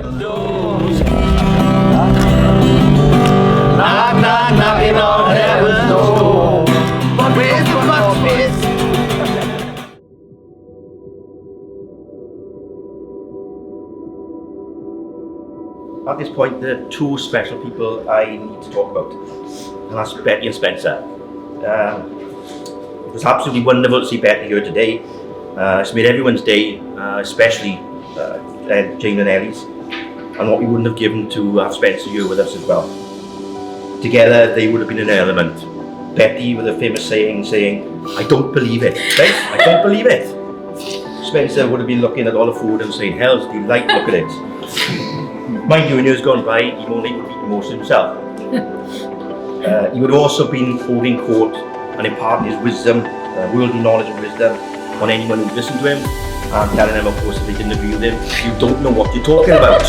Doors. Knock, knock, knocking on heaven's door. But where's the bucksmith? At this point, there are two special people I need to talk about, and that's Betty and Spencer. It was absolutely wonderful to see Betty here today. It's made everyone's day, especially Jane and Ellie's, and what we wouldn't have given to have Spencer here with us as well. Together, they would have been an element. Betty with a famous saying, "I don't believe it." Right? I don't believe it. Spencer would have been looking at all the food and saying, "Hell's delight, look at it." Mind you, in years gone by, he only would have eaten most himself. He would have also been holding court and imparting his wisdom, worldly knowledge and wisdom on anyone who listened to him, and telling them, of course, if they didn't agree with him, you don't know what you're talking about.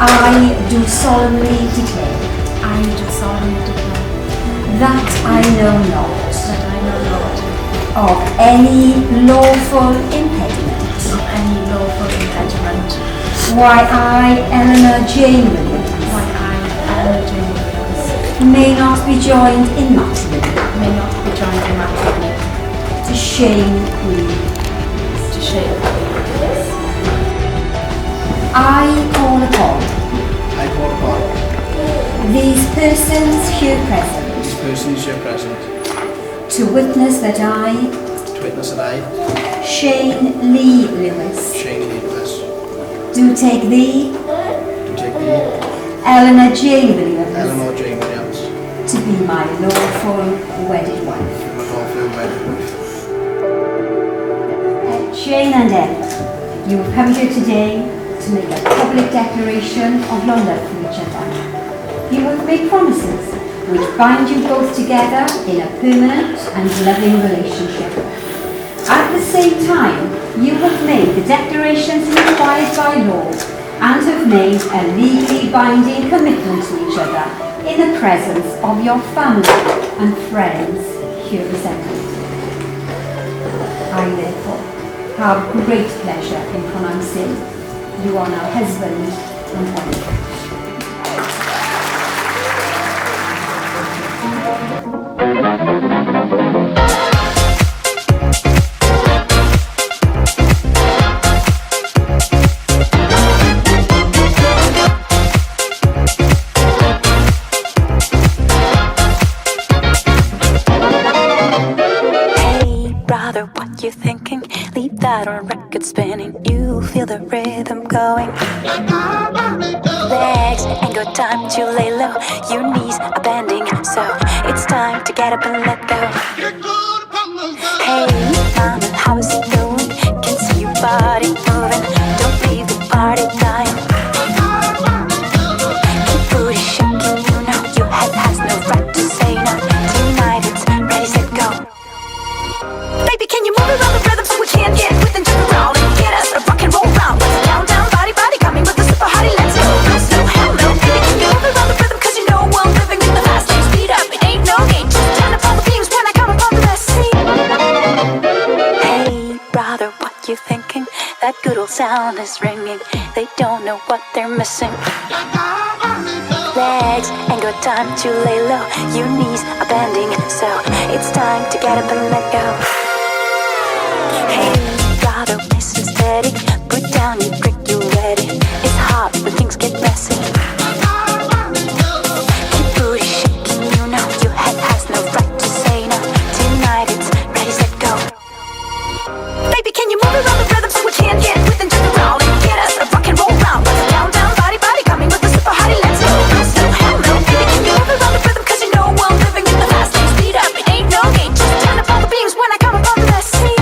I do solemnly declare I do solemnly declare that I know not that I know not of any lawful impediment of any lawful impediment why I, Eleanor Jane Williams, why I, Eleanor Jane Williams, may not be joined in matrimony may not be joined in matrimony to shame Queen. to shame I call upon I call upon these persons here present these persons here present to witness that I, to witness that I, Shane Lee Lewis, Shane Lewis, do take thee, do take thee, Eleanor Jane Williams, Eleanor Jane Williams, to be my lawful wedded wife. to my lawful wedded wife. Shane and Ellen, you have come here today to make a public declaration of your love for each other. You have made promises which bind you both together in a permanent and loving relationship. At the same time, you have made the declarations required by law and have made a legally binding commitment to each other in the presence of your family and friends here assembled. I therefore have great pleasure in pronouncing you are now husband and wife. What you thinking? Leave that on record spinning. You feel the rhythm going. Legs ain't got time to lay low. Your knees are bending, so it's time to get up and let go. Hey, mama, how's it going? Can see your body moving. Don't leave the party dying. Keep booty shaking, you know your head has no right to say no. Tonight it's ready, set, go. Baby, can you move around the rhythm so we can get with and jump around and get us a rock and roll round? Let's countdown, body, body, coming with the super hottie, let's go. No slow, hell no. Baby, can you move around the rhythm? Cause you know I'm living in the fast lane. Speed up, it ain't no game. Just turn up all the beams when I come up on the best scene. Hey, brother, what you thinking? That good old sound is ringing. They don't know what they're missing. Legs ain't got time to lay low. Your knees are bending, so it's time to get up and let go. Hey, brother, nice and steady. Put down your drink, you ready. It's hot when things get messy. Keep booty shaking, you know your head has no right to say no. Tonight it's ready, set, go. Baby, can you move around the rhythm so we can get with and jump around and get us a rock and roll round? Let's countdown, body, body, coming with the super hottie, let's go. No slow, hell no. Baby, can you move around the rhythm? Cause you know I'm living in the fast lane. Speed up, it ain't no game. Just turn up all the beams when I come up on the best scene.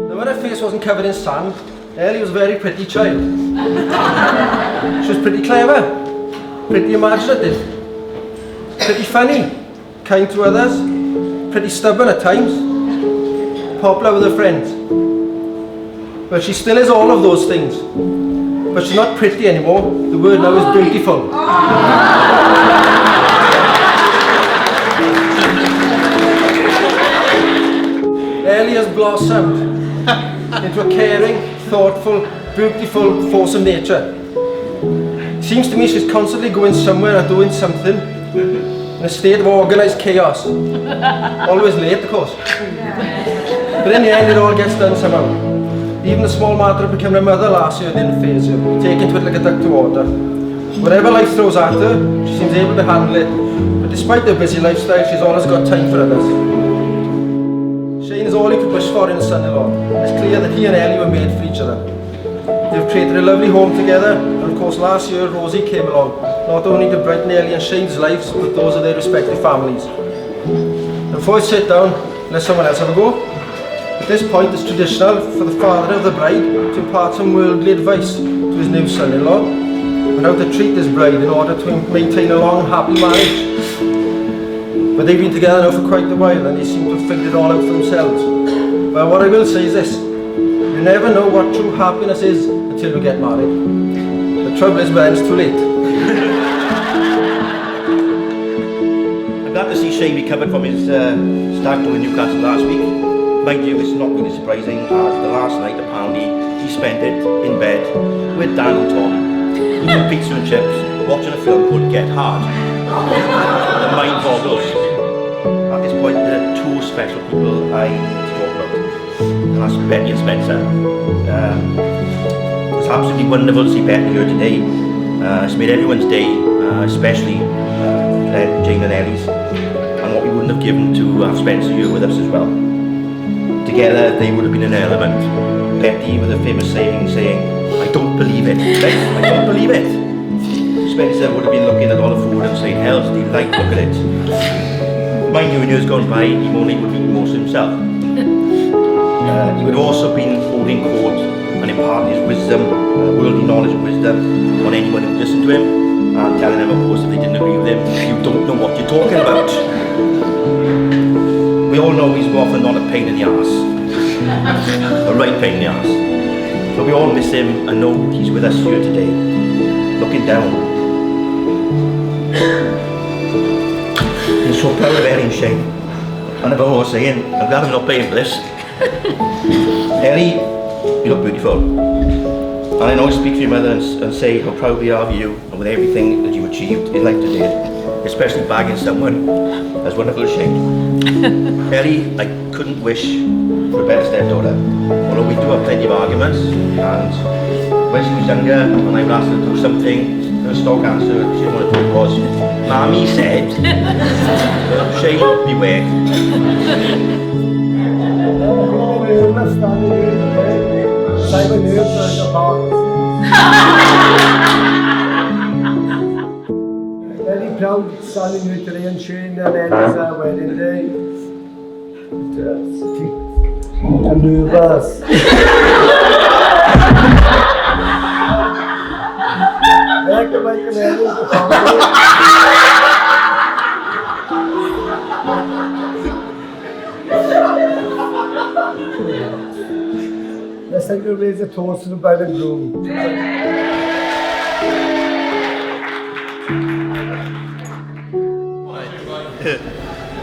Now, when her face wasn't covered in sand, Ellie was a very pretty child. She was pretty clever, pretty imaginative, pretty funny, kind to others, pretty stubborn at times, popular with her friends. Well, she still is all of those things, but she's not pretty anymore. The word now is beautiful. Ellie has blossomed into a caring, thoughtful, beautiful force of nature. Seems to me she's constantly going somewhere or doing something in a state of organised chaos. Always late, of course. But in the end, it all gets done somehow. Even the small matter of becoming a mother last year didn't faze her. You take into it like a duck to water. Whatever life throws at her, she seems able to handle it. But despite her busy lifestyle, she's always got time for others. Shane is all you could wish for in a son-in-law. It's clear that he and Ellie were made for each other. They've created a lovely home together, and of course last year Rosie came along, not only to brighten Ellie and Shane's lives, but those of their respective families. And before I sit down, let someone else have a go. At this point, it's traditional for the father of the bride to impart some worldly advice to his new son-in-law on how to treat his bride in order to maintain a long, happy marriage. But they've been together now for quite a while, and they seem to have figured it all out for themselves. But what I will say is this: you never know what true happiness is until you get married. The trouble is, when it's too late. I'm glad to see Shane recovered from his stag do in Newcastle last week. Mind you, it's not really surprising, as the last night apparently he spent it in bed with Dan and Tom, eating pizza and chips, watching a film called Get Hard. The mind boggles. At this point, there are two special people I need to talk about, and that's Betty and Spencer. It's absolutely wonderful to see Betty here today. It's made everyone's day, especially Jane and Ellie's, and what we wouldn't have given to have Spencer here with us as well. Together, they would have been an element. Betty with a famous saying, "I don't believe it." Right? I don't believe it. Spencer would have been looking at all the food and saying, "Hell's delight, look at it." Mind you, in years gone by, he only would eat most himself. He would have also been holding court and imparting his wisdom, worldly knowledge and wisdom on anyone who listened to him, and telling them, of course, if they didn't agree with him, "You don't know what you're talking about." We all know he's often not a pain in the arse, a right pain in the arse. But we all miss him and know he's with us here today, looking down. I'm so proud of Ellie and Shane, and above all saying, I'm glad I'm not paying for this. Ellie, you look beautiful, and I know I speak for your mother and say how proud we are of you and with everything that you achieved in life today, especially bagging someone as wonderful as Shane. Ellie, I couldn't wish for a better stepdaughter, although we do have plenty of arguments, and when she was younger and I would ask her to do something, her stock answer she didn't want to do it was, "Mommy said." Shane, beware. Very proud standing here today and Shane and Ellie's wedding day. I'm nervous. Let's take a raise a toast to the bride and groom.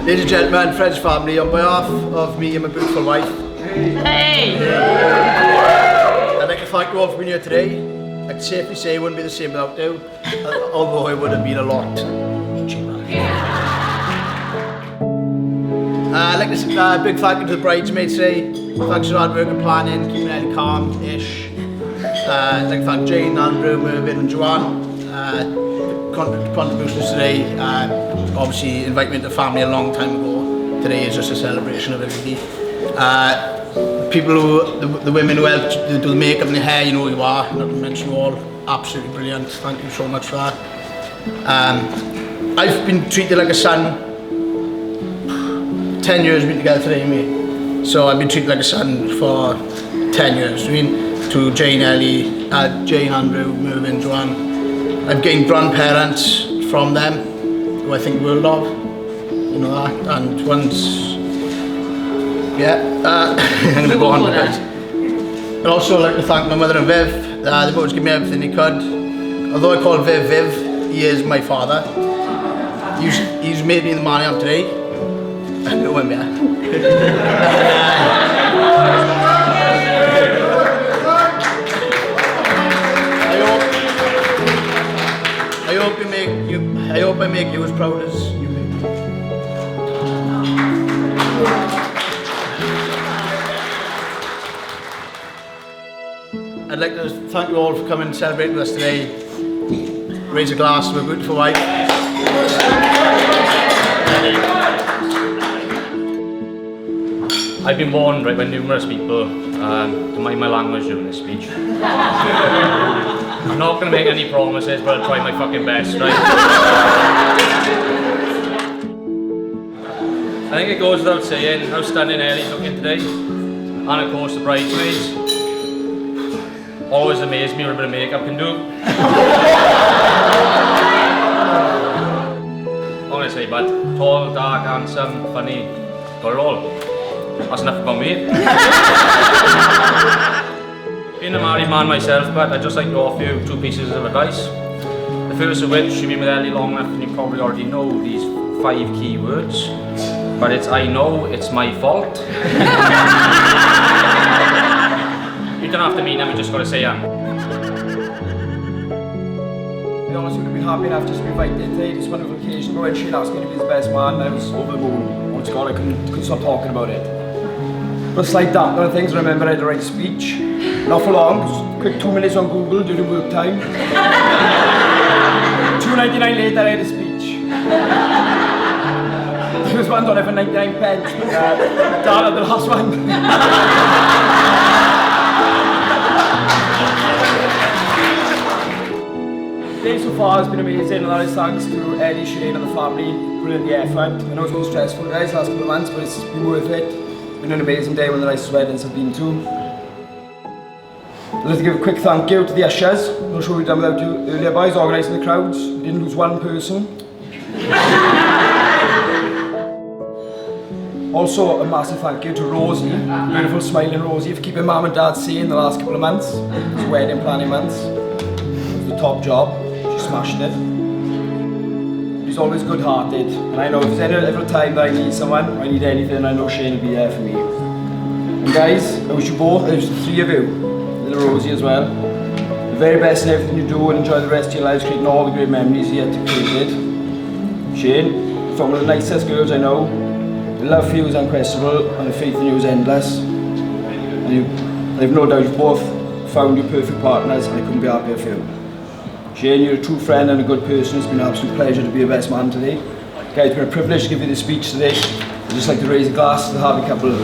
Ladies and gentlemen, friends, family, on behalf of me and my beautiful wife, I'd like to thank you all for being here today. I can safely say it wouldn't be the same without you, although it would have been a lot cheaper. I'd like to say a big thank you to the bridesmaids today. Thanks for hard work and planning, keeping it calm-ish. I'd like to thank Jane, Andrew, Mervyn and Joanne. Contributions today. Obviously invite me into the family a long time ago. Today is just a celebration of everybody. People who, the women who helped do the makeup and the hair, you know who you are, not to mention you all, absolutely brilliant. Thank you so much for that. I've been treated like a son. 10 years we've been together today, mate. So I've been treated like a son for 10 years. I mean, to Jane, Ellie, Jane, Andrew, Mervyn, Joanne. I've gained grandparents from them, who I think the world of, you know that, and once, yeah, I'm going to go on with it. I'd also like to thank my mother and Viv. They've always given me everything they could. Although I call Viv Viv, he is my father. He's made me the man I am today. I know him, yeah. I hope you I hope I make you as proud as you make me. I'd like to thank you all for coming and celebrating with us today. Raise a glass to a beautiful wife. I've been warned by numerous people to mind my language during this speech. I'm not going to make any promises, but I'll try my fucking best, right? I think it goes without saying how stunning Ellie's looking today. And of course the bridesmaids. Always amazed me what a bit of makeup can do. Honestly, but tall, dark, handsome, funny, got it all. That's enough about me. Being a married man myself, but I'd just like to offer you 2 pieces of advice. The first of which, you've been with Ellie long enough and you probably already know these 5 key words. But it's I know it's my fault. You don't have to mean them, you just got to say them. To be honest, we've been happy enough just to be invited today. This wonderful occasion. When Shane asked me to be his best man, I was over the moon. Oh God, I couldn't stop talking about it. But it's like that. One of the things I remember, I had to write a speech. Not for long, just a quick 2 minutes on Google during work time. $2.99 later, I had a speech. There was one on it for 99 pence, but down the last one. The day so far has been amazing, and that is thanks to Ellie Shaynes and the family putting in the effort. I know it's been stressful, guys, last couple of months, but it's been worth it. It's been an amazing day, one of the nicest weddings I've been to. I'd like to give a quick thank you to the ushers. I'm not sure we've done without you earlier, boys, organising the crowds. We didn't lose one person. Also, a massive thank you to Rosie, beautiful smiling Rosie, for keeping Mum and Dad sane the last couple of months. It was wedding planning months. It was the top job. She smashed it. He's always good-hearted, and I know if there's ever a time that I need someone, or I need anything, I know Shane will be there for me. And guys, I wish you both, I wish the 3 of you, little Rosie as well, the very best in everything you do, and enjoy the rest of your lives, creating all the great memories you had created. Shane, you're one of the nicest girls I know. The love for you is unquestionable, and the faith in you is endless. And I have no doubt you've both found your perfect partners, and I couldn't be happier for you. Shane, you're a true friend and a good person. It's been an absolute pleasure to be your best man today. Guys, it's been a privilege to give you this speech today. I'd just like to raise a glass to the happy couple.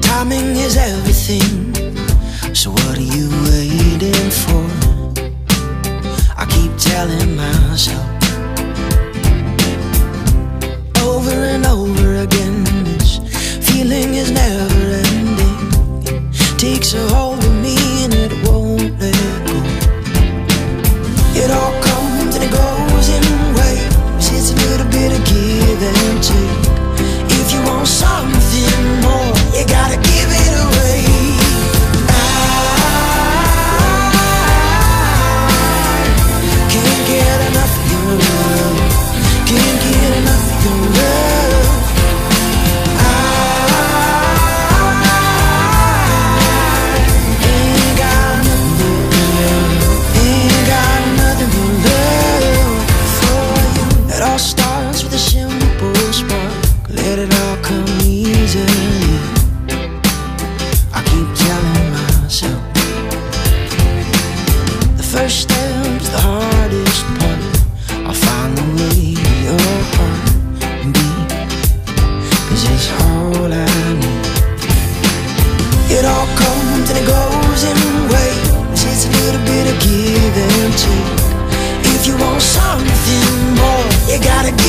Timing is everything, so what are you waiting for? I keep telling myself over and over again, this feeling is never ending. It takes a hold of me and it won't let go. It all comes and it goes in waves. It's a little bit of give and take. If you want something more, you gotta give it away. I can't get enough of your love. Can't get enough of your love. I ain't got nothing but love. Ain't got nothing but love for you. It all starts with a simple spark. Let it all come easily. I keep telling myself the first step's the hardest part. I'll find the way your heart beat, 'cause it's all I need. It all comes and it goes in waves. It's a little bit of give and take. If you want something more, you gotta give